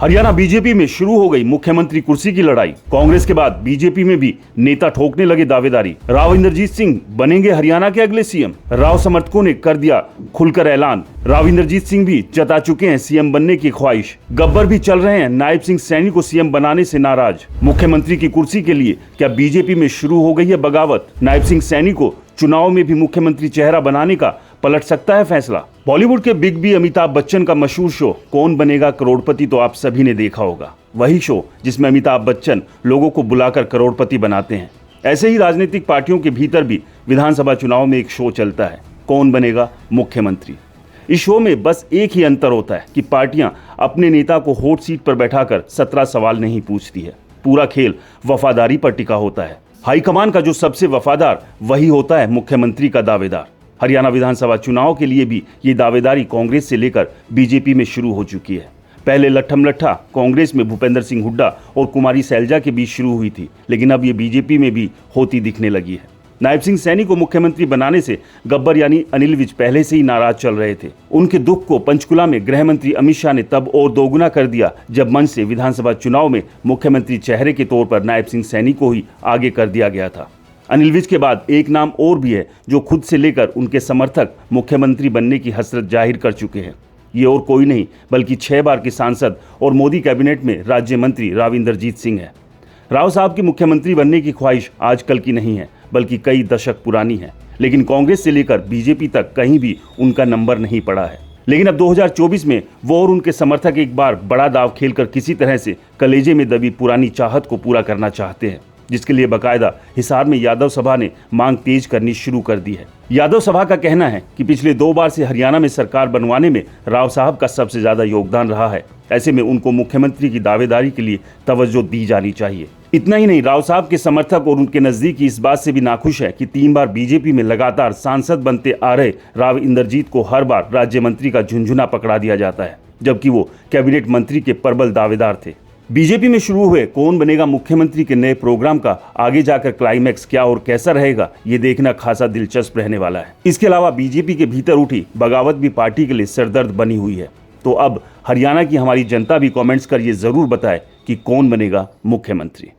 Haryana BJP में शुरू हो गई मुख्यमंत्री कुर्सी की लड़ाई। कांग्रेस के बाद बीजेपी में भी नेता ठोकने लगे दावेदारी। राव इंद्रजीत सिंह बनेंगे हरियाणा के अगले सीएम। राव समर्थकों ने कर दिया खुलकर ऐलान। राव इंद्रजीत सिंह भी जता चुके हैं सीएम बनने की ख्वाहिश। गब्बर भी चल रहे हैं नायब सिंह सैनी को सीएम बनाने से नाराज। मुख्यमंत्री की कुर्सी के लिए क्या बीजेपी में शुरू हो गई है बगावत? नायब सिंह सैनी को चुनाव में भी मुख्यमंत्री चेहरा बनाने का पलट सकता है फैसला। बॉलीवुड के बिग बी अमिताभ बच्चन का मशहूर शो कौन बनेगा करोड़पति तो आप सभी ने देखा होगा। वही शो जिसमें अमिताभ बच्चन लोगों को बुलाकर करोड़पति बनाते हैं। ऐसे ही राजनीतिक पार्टियों के भीतर भी विधानसभा चुनाव में एक शो चलता है, कौन बनेगा मुख्यमंत्री। इस शो में बस एक ही अंतर होता है कि पार्टियां अपने नेता को हॉट सीट पर बैठाकर 17 सवाल नहीं पूछती है। पूरा खेल वफादारी पर टिका होता है। हाईकमान का जो सबसे वफादार वही होता है मुख्यमंत्री का दावेदार। हरियाणा विधानसभा चुनाव के लिए भी ये दावेदारी कांग्रेस से लेकर बीजेपी में शुरू हो चुकी है। पहले लट्ठम लट्ठा कांग्रेस में भूपेंद्र सिंह हुड्डा और कुमारी सैलजा के बीच शुरू हुई थी, लेकिन अब ये बीजेपी में भी होती दिखने लगी है। नायब सिंह सैनी को मुख्यमंत्री बनाने से गब्बर यानी अनिल विज पहले से ही नाराज चल रहे थे। उनके दुख को पंचकुला में गृह मंत्री अमित शाह ने तब और दोगुना कर दिया जब मंच से विधानसभा चुनाव में मुख्यमंत्री चेहरे के तौर पर नायब सिंह सैनी को ही आगे कर दिया गया था। अनिल विज के बाद एक नाम और भी है जो खुद से लेकर उनके समर्थक मुख्यमंत्री बनने की हसरत जाहिर कर चुके हैं। ये और कोई नहीं बल्कि 6 बार के सांसद और मोदी कैबिनेट में राज्य मंत्री राव इंद्रजीत सिंह है। राव साहब की मुख्यमंत्री बनने की ख्वाहिश आजकल की नहीं है बल्कि कई दशक पुरानी है, लेकिन कांग्रेस से लेकर बीजेपी तक कहीं भी उनका नंबर नहीं पड़ा है। लेकिन अब 2024 में वो और उनके समर्थक एक बार बड़ा दाव खेलकर किसी तरह से कलेजे में दबी पुरानी चाहत को पूरा करना चाहते हैं, जिसके लिए बकायदा हिसार में यादव सभा ने मांग तेज करनी शुरू कर दी है। यादव सभा का कहना है कि पिछले 2 बार से हरियाणा में सरकार बनवाने में राव साहब का सबसे ज्यादा योगदान रहा है। ऐसे में उनको मुख्यमंत्री की दावेदारी के लिए तवज्जो दी जानी चाहिए। इतना ही नहीं, राव साहब के समर्थक और उनके नजदीकी इस बात से भी नाखुश है कि 3 बार बीजेपी में लगातार सांसद बनते आ रहे राव इंद्रजीत को हर बार राज्य मंत्री का झुंझुना पकड़ा दिया जाता है, जबकि वो कैबिनेट मंत्री के प्रबल दावेदार थे। बीजेपी में शुरू हुए कौन बनेगा मुख्यमंत्री के नए प्रोग्राम का आगे जाकर क्लाइमैक्स क्या और कैसा रहेगा, ये देखना खासा दिलचस्प रहने वाला है। इसके अलावा बीजेपी के भीतर उठी बगावत भी पार्टी के लिए सरदर्द बनी हुई है। तो अब हरियाणा की हमारी जनता भी कमेंट्स कर ये जरूर बताए कि कौन बनेगा मुख्यमंत्री।